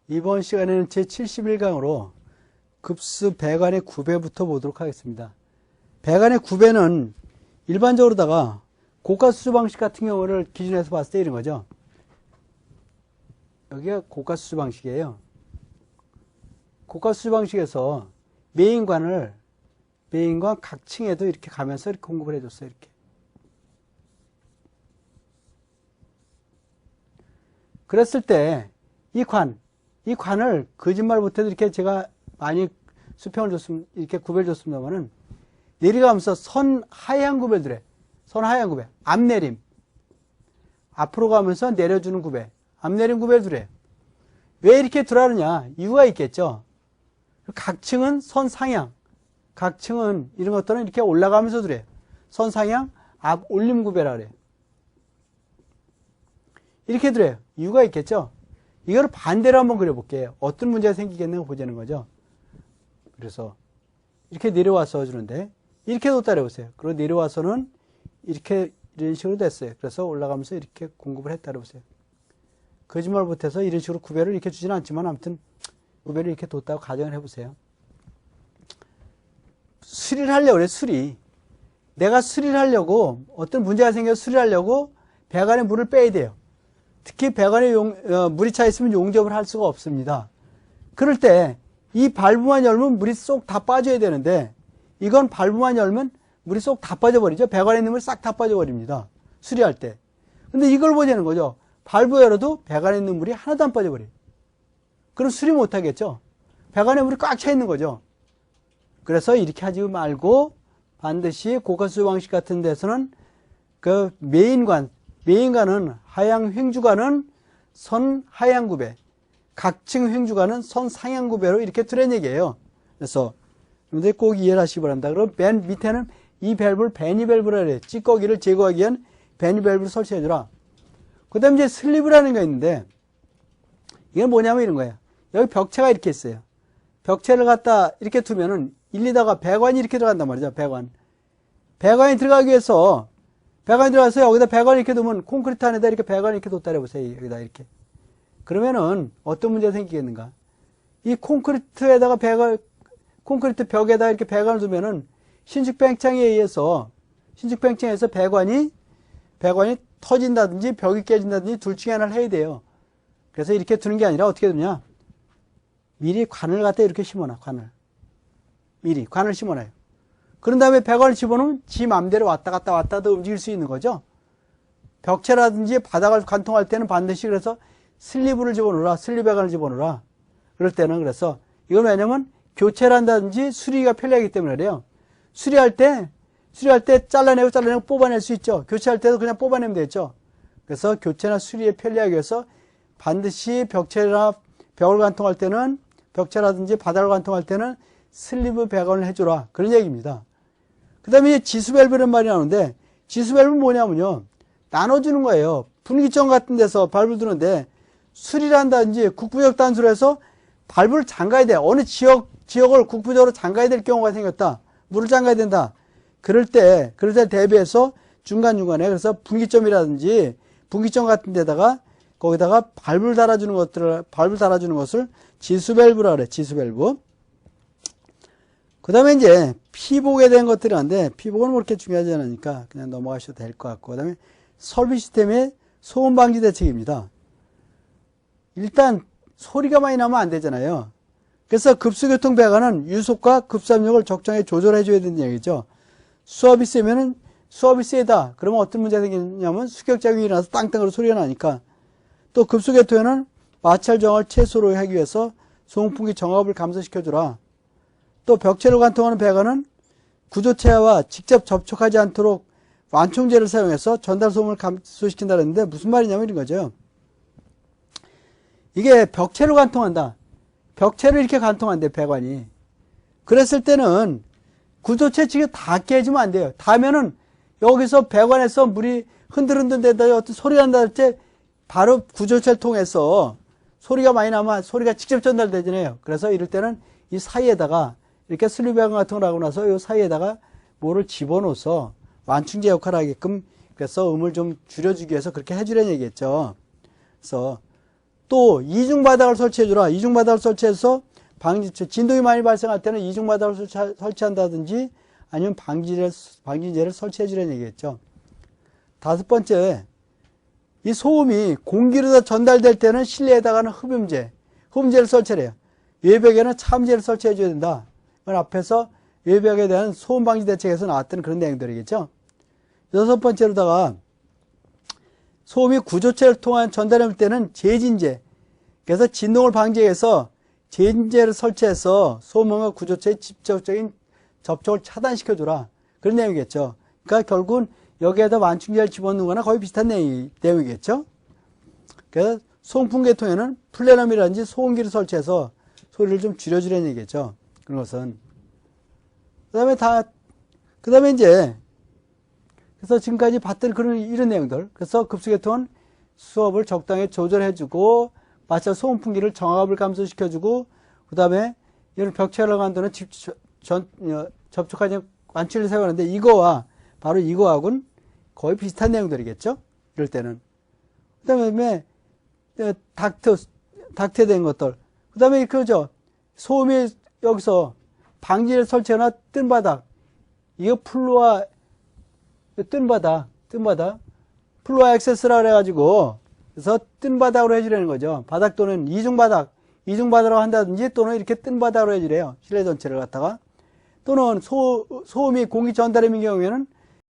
이번 시간에는 제71강으로 급수 배관의 구배부터 보도록 하겠습니다. 배관의 구배는 일반적으로다가 고가수조 방식 같은 경우를 기준해서 봤을 때 이런 거죠. 여기가 고가수조 방식이에요. 고가수조 방식에서 메인관 각 층에도 이렇게 가면서 이렇게 공급을 해줬어요. 이렇게. 그랬을 때 이 관을 거짓말 못해도 이렇게 제가 많이 수평을 줬으면, 이렇게 구배를 줬습니다만은 내려가면서 선 하향 구배를 해. 선 하향 구배. 앞내림. 앞으로 가면서 내려주는 구배. 앞내림 구배를 해. 왜 이렇게 들어가느냐? 이유가 있겠죠. 각 층은 선 상향. 각 층은 이런 것들은 이렇게 올라가면서 들어요. 선 상향, 앞 올림 구배라 그래요. 이렇게 들어요. 이유가 있겠죠. 이걸 반대로 한번 그려볼게요. 어떤 문제가 생기겠는가 보자는 거죠. 그래서 이렇게 내려와서 주는데 이렇게도 따라해보세요. 그리고 내려와서는 이렇게 이런 식으로 됐어요. 그래서 올라가면서 이렇게 공급을 했다고 보세요. 거짓말 못해서 이런 식으로 구배를 이렇게 주지는 않지만 아무튼 구배를 이렇게 뒀다고 가정을 해보세요. 수리를 하려고 그래. 수리. 내가 수리를 하려고 어떤 문제가 생겨서 수리를 하려고 배관에 물을 빼야 돼요. 특히 배관에 물이 차 있으면 용접을 할 수가 없습니다. 그럴 때 이 발브만 열면 물이 쏙 다 빠져야 되는데 이건 발브만 열면 물이 쏙 다 빠져버리죠. 배관에 있는 물이 싹 다 빠져버립니다. 수리할 때. 근데 이걸 보자는 거죠. 발브 열어도 배관에 있는 물이 하나도 안 빠져버려요. 그럼 수리 못하겠죠. 배관에 물이 꽉 차 있는 거죠. 그래서 이렇게 하지 말고 반드시 고가수조 방식 같은 데서는 그 메인관은 하향 횡주관은 선 하향 구배, 각층 횡주관은 선 상향 구배로 이렇게 두란 얘기예요. 그래서 여러분들이 꼭 이해를 하시기 바랍니다. 그럼 맨 밑에는 이 밸브를 베니 밸브라 그래요. 찌꺼기를 제거하기 위한 베니 밸브를 설치해주라. 그 다음에 이제 슬리브라는 게 있는데 이게 뭐냐면 이런 거예요. 여기 벽체가 이렇게 있어요. 벽체를 갖다 이렇게 두면은 일리다가 배관이 이렇게 들어간단 말이죠. 배관이 들어가기 위해서 배관이 들어가서 여기다 배관을 이렇게 두면 콘크리트 안에다 이렇게 배관을 이렇게 뒀다 해보세요. 여기다 이렇게. 그러면은 어떤 문제가 생기겠는가? 이 콘크리트에다가 콘크리트 벽에다가 이렇게 배관을 두면은 신축 팽창에서 배관이 터진다든지 벽이 깨진다든지 둘 중에 하나를 해야 돼요. 그래서 이렇게 두는 게 아니라 어떻게 두냐? 미리 관을 갖다 이렇게 심어놔. 관을 심어놔요. 그런 다음에 배관을 집어넣으면 지 맘대로 왔다 갔다 움직일 수 있는 거죠. 벽체라든지 바닥을 관통할 때는 반드시 그래서 슬리브를 집어넣으라. 슬리브배관을 집어넣으라. 그럴 때는 그래서 이건 왜냐면 교체를 한다든지 수리가 편리하기 때문에 그래요. 수리할 때 잘라내고 뽑아낼 수 있죠. 교체할 때도 그냥 뽑아내면 되죠. 그래서 교체나 수리에 편리하기 위해서 반드시 벽체나 벽을 관통할 때는 벽체라든지 바닥을 관통할 때는 슬리브 배관을 해주라. 그런 얘기입니다. 그 다음에 지수밸브라는 말이 나오는데 지수밸브는 뭐냐면요. 나눠주는 거예요. 분기점 같은 데서 밸브를 두는데 수리를 한다든지 국부적 단수로 해서 밸브를 잠가야 돼. 어느 지역을 국부적으로 잠가야 될 경우가 생겼다. 물을 잠가야 된다. 그럴 때 대비해서 중간중간에 그래서 분기점이라든지 분기점 같은 데다가 거기다가 밸브를 달아주는 것을 지수밸브라 그래. 지수밸브. 그 다음에 이제 피복에 대한 것들이 있는데 피복은 뭐 그렇게 중요하지 않으니까 그냥 넘어가셔도 될 것 같고 그 다음에 설비 시스템의 소음 방지 대책입니다. 일단 소리가 많이 나면 안 되잖아요. 그래서 급수교통 배관은 유속과 급수압력을 적정하게 조절해 줘야 된다는 얘기죠. 수압이 세면은 수압이 세다. 그러면 어떤 문제가 생기냐면 수격작용이 일어나서 땅땅으로 소리가 나니까 또 급수교통에는 마찰 저항을 최소로 하기 위해서 소음풍기 정압을 감소시켜주라. 또 벽체를 관통하는 배관은 구조체와 직접 접촉하지 않도록 완충제를 사용해서 전달 소음을 감소시킨다 그랬는데 무슨 말이냐면 이런 거죠. 이게 벽체를 관통한다. 벽체를 이렇게 관통한대 배관이. 그랬을 때는 구조체 측에 다 깨지면 안 돼요. 닿으면은 여기서 배관에서 물이 흔들흔들 대다 어떤 소리가 난다 할 때 바로 구조체를 통해서 소리가 많이 나면 소리가 직접 전달되잖아요. 그래서 이럴 때는 이 사이에다가 이렇게 슬리브 배관 같은 걸 하고 나서 이 사이에다가 뭐를 집어넣어서 완충제 역할을 하게끔 그래서 음을 좀 줄여주기 위해서 그렇게 해주려는 얘기겠죠. 그래서 또 이중바닥을 설치해주라. 이중바닥을 설치해서 진동이 많이 발생할 때는 이중바닥을 설치한다든지 아니면 방지제를 설치해주라는 얘기겠죠. 다섯 번째, 이 소음이 공기로 전달될 때는 실내에다가는 흡음재를 설치해요. 외벽에는 차음재를 설치해줘야 된다. 이건 앞에서 외벽에 대한 소음 방지 대책에서 나왔던 그런 내용들이겠죠. 여섯 번째로다가 소음이 구조체를 통한 전달할 때는 제진제, 그래서 진동을 방지해서 제진제를 설치해서 소음과 구조체의 직접적인 접촉을 차단시켜주라. 그런 내용이겠죠. 그러니까 결국은 여기에다 완충제를 집어넣는 거나 거의 비슷한 내용이겠죠. 그래서 소음풍계통에는 플래너미라든지 소음기를 설치해서 소리를 좀 줄여주라는 얘기겠죠. 그런 것은. 그 다음에 이제, 그래서 지금까지 봤던 이런 내용들. 그래서 급수계통은 수압을 적당히 조절해주고, 마찰 소음풍기를 정압을 감소시켜주고, 그 다음에 이런 벽체를 간다는 접촉하지 완충을 사용하는데, 바로 이거하고는 거의 비슷한 내용들이겠죠? 이럴 때는. 그 다음에, 닥트에 된 것들. 그 다음에 그거죠. 소음이 여기서 방지를 설치하거나 뜬 바닥. 이거 뜬 바닥. 플로아 액세스라 그래가지고, 그래서 뜬 바닥으로 해주라는 거죠. 바닥 또는 이중바닥으로 한다든지 또는 이렇게 뜬 바닥으로 해주래요. 실내 전체를 갖다가. 또는 소음이 공기 전달음인 경우에는